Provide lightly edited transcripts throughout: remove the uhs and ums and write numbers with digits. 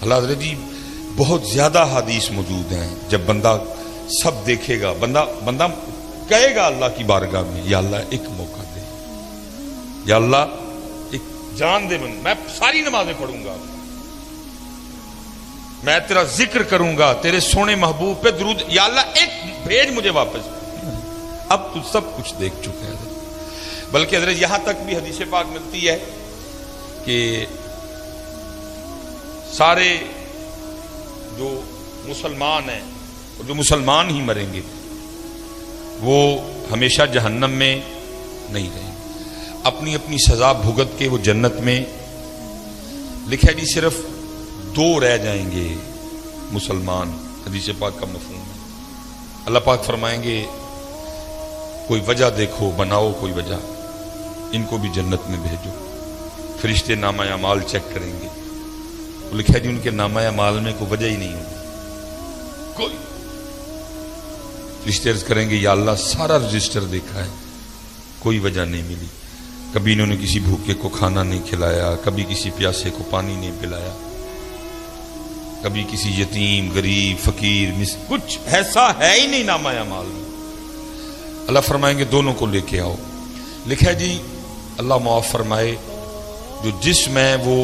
اللہ حضرت جی بہت زیادہ حدیث موجود ہیں. جب بندہ سب دیکھے گا, بندہ کہے گا اللہ کی بارگاہ میں, یا اللہ ایک موقع دے, یا اللہ ایک جان دے, میں ساری نمازیں پڑھوں گا, میں تیرا ذکر کروں گا, تیرے سونے محبوب پہ درود, یا اللہ ایک بھیج مجھے واپس. اب تو سب کچھ دیکھ چکے ہیں. بلکہ حضرت یہاں تک بھی حدیث پاک ملتی ہے کہ سارے جو مسلمان ہیں اور جو مسلمان ہی مریں گے وہ ہمیشہ جہنم میں نہیں رہیں گے, اپنی اپنی سزا بھگت کے وہ جنت میں. لکھا جی صرف 2 رہ جائیں گے مسلمان. حدیث پاک کا مفہوم ہے. اللہ پاک فرمائیں گے کوئی وجہ دیکھو, بناؤ کوئی وجہ, ان کو بھی جنت میں بھیجو. فرشتے نامہ اعمال چیک کریں گے. لکھا جی ان کے نامہ اعمال میں کوئی وجہ ہی نہیں ہوگی کوئی. فرشتے عرض کریں گے یا اللہ سارا رجسٹر دیکھا ہے, کوئی وجہ نہیں ملی. کبھی انہوں نے کسی بھوکے کو کھانا نہیں کھلایا, کبھی کسی پیاسے کو پانی نہیں پلایا, کبھی کسی یتیم غریب فقیر کچھ ایسا ہے ہی نہیں نامہ اعمال میں. اللہ فرمائیں گے دونوں کو لے کے آؤ. لکھا جی اللہ معاف فرمائے جو جسم ہے وہ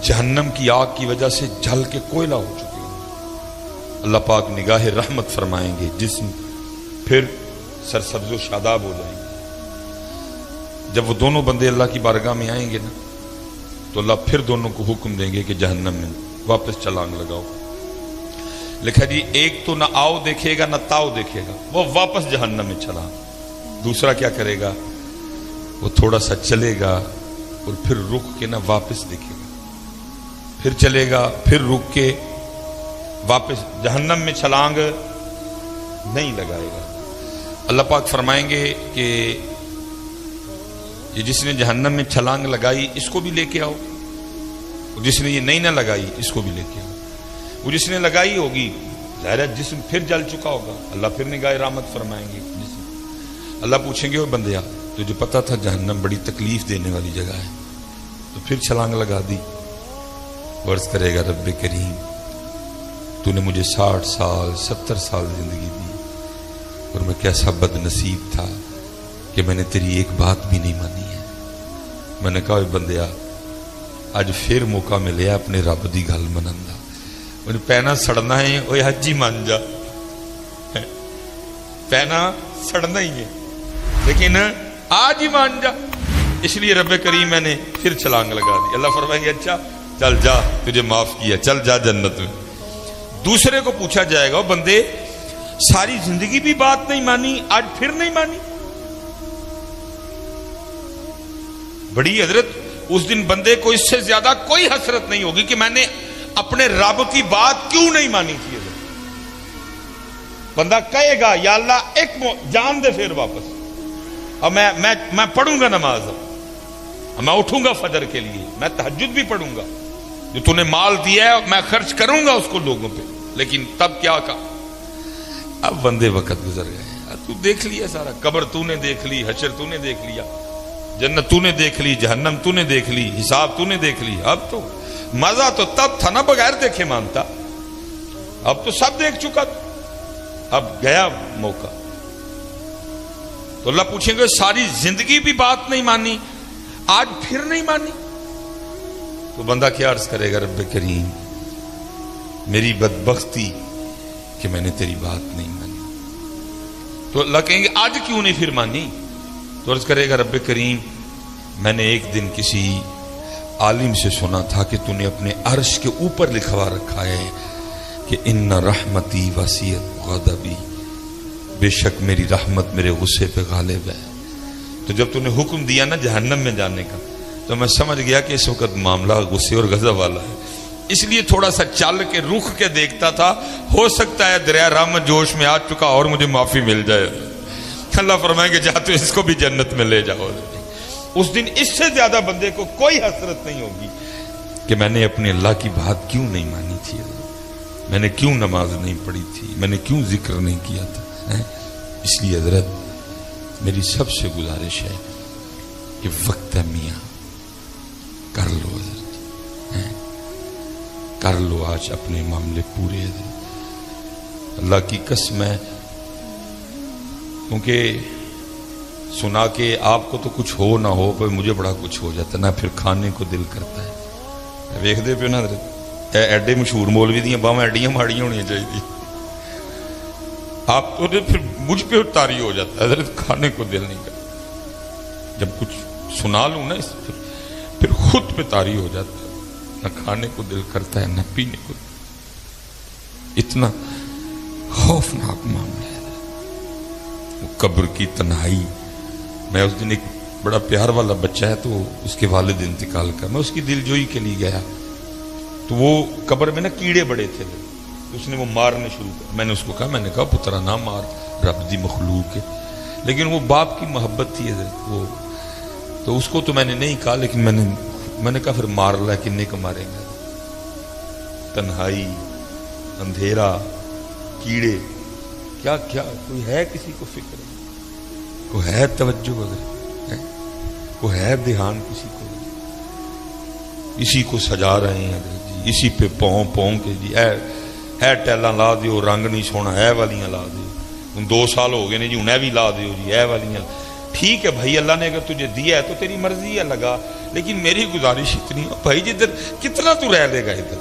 جہنم کی آگ کی وجہ سے جل کے کوئلہ ہو چکے ہیں, اللہ پاک نگاہ رحمت فرمائیں گے, جسم پھر سرسبز و شاداب ہو جائیں گے. جب وہ دونوں بندے اللہ کی بارگاہ میں آئیں گے نا تو اللہ پھر دونوں کو حکم دیں گے کہ جہنم میں واپس چھلانگ لگاؤ. لکھا جی ایک تو نہ آؤ دیکھے گا نہ تاؤ دیکھے گا, وہ واپس جہنم میں چھلانگ. دوسرا کیا کرے گا, وہ تھوڑا سا چلے گا اور پھر رک کے نہ واپس دیکھے گا, پھر چلے گا, پھر رک کے واپس جہنم میں چھلانگ نہیں لگائے گا. اللہ پاک فرمائیں گے کہ یہ جس نے جہنم میں چھلانگ لگائی اس کو بھی لے کے آؤ, جس نے یہ نہیں نہ لگائی اس کو بھی لے کے آؤ. وہ جس نے لگائی ہوگی ظاہر ہے جسم پھر جل چکا ہوگا, اللہ پھر نگاہ رحمت فرمائیں گے. اللہ پوچھیں گے وہ بندیا تجھے پتا تھا جہنم بڑی تکلیف دینے والی جگہ ہے تو پھر چھلانگ لگا دی. عرض کرے گا رب کریم تو نے مجھے 60 سال 70 سال زندگی دی اور میں کیسا بد نصیب تھا کہ میں نے تیری ایک بات بھی نہیں مانی ہے. میں نے کہا بندیا اج پھر موقع ملے اپنے رب دی گل منن دا, انہیں پینا سڑنا ہے اوے حج ہی مان جا, پینا سڑنا ہی ہے لیکن آج ہی مان جا. اس لیے رب کریم میں نے پھر چھلانگ لگا دی. اللہ فرمائیں گے اچھا چل جا تجھے معاف کیا, چل جا جنت میں. دوسرے کو پوچھا جائے گا بندے ساری زندگی بھی بات نہیں مانی, آج پھر نہیں مانی. بڑی حضرت اس دن بندے کو اس سے زیادہ کوئی حسرت نہیں ہوگی کہ میں نے اپنے رب کی بات کیوں نہیں مانی تھی. حضرت بندہ کہے گا یا اللہ ایک جان دے پھر واپس, اب میں پڑھوں گا نماز, میں اٹھوں گا فجر کے لیے, میں تہجد بھی پڑھوں گا, جو تو نے مال دیا ہے میں خرچ کروں گا اس کو لوگوں پہ. لیکن تب کیا کہا, اب بندے وقت گزر گئے, تو دیکھ لیا سارا, قبر تو نے دیکھ لی, حشر تو نے دیکھ لیا, جنت تو نے دیکھ لی, جہنم تو نے دیکھ لی, حساب تو نے دیکھ لی. اب تو مزہ تو تب تھا نا بغیر دیکھے مانتا, اب تو سب دیکھ چکا, اب گیا موقع. تو اللہ پوچھیں گے ساری زندگی بھی بات نہیں مانی, آج پھر نہیں مانی. تو بندہ کیا عرض کرے گا رب کریم میری بدبختی کہ میں نے تیری بات نہیں مانی. تو اللہ کہیں گے آج کیوں نہیں پھر مانی. تو عرض کرے گا رب کریم میں نے ایک دن کسی عالم سے سنا تھا کہ تو نے اپنے عرش کے اوپر لکھوا رکھا ہے کہ ان رحمتی وسیعت غضبی, بے شک میری رحمت میرے غصے پہ غالب ہے. تو جب تو نے حکم دیا نا جہنم میں جانے کا تو میں سمجھ گیا کہ اس وقت معاملہ غصے اور غضب والا ہے, اس لیے تھوڑا سا چل کے رخ کے دیکھتا تھا, ہو سکتا ہے دریا رحمت جوش میں آ چکا اور مجھے معافی مل جائے. اللہ فرمائیں گے جا تو اس کو بھی جنت میں لے جاؤ. اس دن اس سے زیادہ بندے کو کوئی حسرت نہیں ہوگی کہ میں نے اپنے اللہ کی بات کیوں نہیں مانی تھی, میں نے کیوں نماز نہیں پڑھی تھی, میں نے کیوں ذکر نہیں کیا تھا. اس لیے حضرت میری سب سے گزارش ہے کہ وقت ہے میاں کر لو حضرت, کر لو آج اپنے معاملے پورے. اللہ کی قسم ہے، کیونکہ سنا کے آپ کو تو کچھ ہو نہ ہو، پر مجھے بڑا کچھ ہو جاتا نا، پھر کھانے کو دل کرتا ہے. ویکھ دے پیو نا حضرت، ایڈے مشہور مولوی دیاں باواں ایڈیاں ماڑیاں ہونی چاہیے. آپ تو پھر مجھ پہ تاری ہو جاتا ہے حضرت، کھانے کو دل نہیں کرتا. جب کچھ سنا لوں نا اس پھر خود پہ تاری ہو جاتا ہے، نہ کھانے کو دل کرتا ہے نہ پینے کو. اتنا خوفناک معاملہ ہے وہ قبر کی تنہائی. میں اس دن ایک بڑا پیار والا بچہ ہے تو اس کے والد انتقال کر، میں اس کی دل جوئی کے لیے گیا تو وہ قبر میں نا کیڑے بڑے تھے، اس نے وہ مارنے شروع کر. میں نے اس کو کہا، میں نے کہا پترا نہ مار، رب دی مخلوق ہے. لیکن وہ باپ کی محبت تھی حضرت، وہ تو اس کو تو میں نے نہیں کہا، لیکن میں نے کہا پھر مار لا، کنے کو مارے گا. تنہائی، اندھیرا، کیڑے، کیا کیا کوئی ہے کسی کو فکر؟ کوئی ہے توجہ وغیرہ؟ کوئی ہے دھیان کسی کو؟ اسی کو سجا رہے ہیں جی، اسی پہ پاؤں کے جی ہے ٹیلاں لا دیو، رنگ نہیں سونا، ہے والیاں لا دیو. 2 سال ہو گئے نے جی، انہیں بھی لا دیو جی، ہے والیاں. ٹھیک ہے بھائی، اللہ نے اگر تجھے دیا ہے تو تیری مرضی ہے، لگا. لیکن میری گزارش اتنی ہے بھائی، جدھر کتنا تو رہ لے گا، ادھر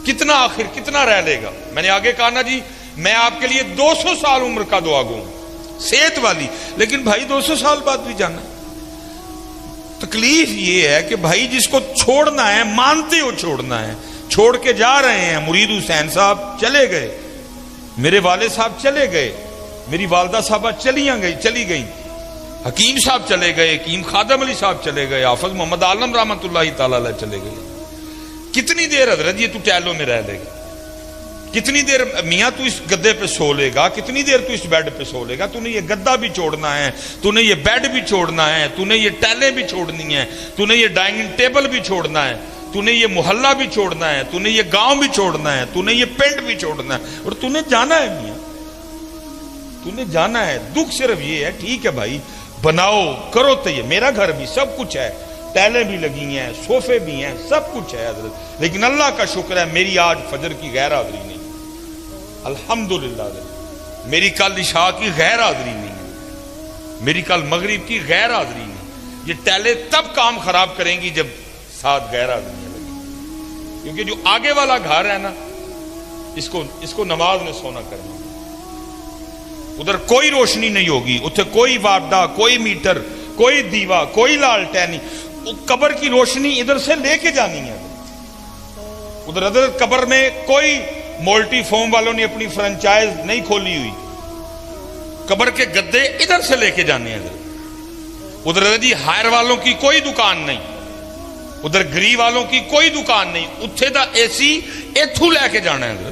کتنا، آخر کتنا رہ لے گا. میں نے آگے کہا نا جی، میں آپ کے لیے 200 سال عمر کا دعا گوں، صحت والی. لیکن بھائی 200 سال بعد بھی جانا. تکلیف یہ ہے کہ بھائی جس کو چھوڑنا ہے، مانتے ہو چھوڑنا ہے، چھوڑ کے جا رہے ہیں. مرید حسین صاحب چلے گئے، میرے والد صاحب چلے گئے، میری والدہ صاحبہ چلی گئیں، حکیم صاحب چلے گئے، حکیم خادم علی صاحب چلے گئے، حافظ محمد عالم رحمۃ اللہ تعالی علیہ چلے گئے. کتنی دیر حضرت یہ تو ٹیلوں میں رہ لے گا؟ کتنی دیر میاں تو اس گدے پہ سو لے گا؟ کتنی دیر تو اس بیڈ پہ سو لے گا؟ تو نے یہ گدا بھی چھوڑنا ہے، تو نے یہ بیڈ بھی چھوڑنا ہے، تو نے یہ ٹیلیں بھی چھوڑنی ہیں، تو نے یہ ڈائننگ ٹیبل بھی چھوڑنا ہے، تو نے یہ محلہ بھی چھوڑنا ہے، تو نے یہ گاؤں بھی چھوڑنا ہے، تو نے یہ پنڈ بھی چھوڑنا ہے، اور تو نے جانا ہے میاں، تو نے جانا ہے. دکھ صرف یہ ہے، ٹھیک ہے بھائی بناؤ کرو تو، یہ میرا گھر بھی سب کچھ ہے، ٹیلیں بھی لگی ہیں، صوفے بھی ہیں، سب کچھ ہے حضرت. لیکن اللہ کا شکر ہے میری آج فجر کی غیر حاضری نہیں، الحمدللہ. میری کل عشاء کی غیر حاضری نہیں ہے، میری کل مغرب کی غیر حاضری نہیں. یہ ٹیلیں تب کام خراب کریں گی جب ساتھ غیر حاضریاں لگیں، کیونکہ جو آگے والا گھر ہے نا، اس کو نماز میں سونا کرنا. ادھر کوئی روشنی نہیں ہوگی، اتھے کوئی واردہ، کوئی میٹر، کوئی دیوا، کوئی لالٹین. قبر کی روشنی ادھر سے لے کے جانی ہے. ادھر قبر میں کوئی مولٹی فوم والوں نے اپنی فرنچائز نہیں کھولی ہوئی. قبر کے گدے ادھر سے لے کے جانے ہیں. ادھر جی ہائر والوں کی کوئی دکان نہیں، ادھر گری والوں کی کوئی دکان نہیں. اتھے دا اے سی ایتھو لے کے جانا ہے،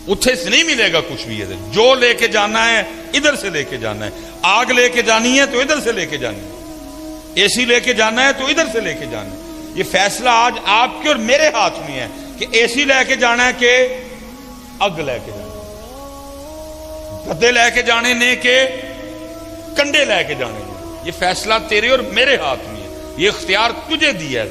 اتھے سے نہیں ملے گا کچھ بھی. ادھر جو لے کے جانا ہے ادھر سے لے کے جانا ہے. آگ لے کے جانی ہے تو ادھر سے لے کے جانی ہے، اے سی لے کے جانا ہے تو ادھر سے لے کے جانا ہے. یہ فیصلہ آج آپ کے اور میرے ہاتھ میں ہے کہ اے سی لے کے جانا ہے کہ اگ لے کے جانا ہے، گدے لے کے جانے نے کہ کنڈے لے کے جانے نے. یہ فیصلہ تیرے اور میرے ہاتھ میں ہے، یہ اختیار تجھے دیا ہے.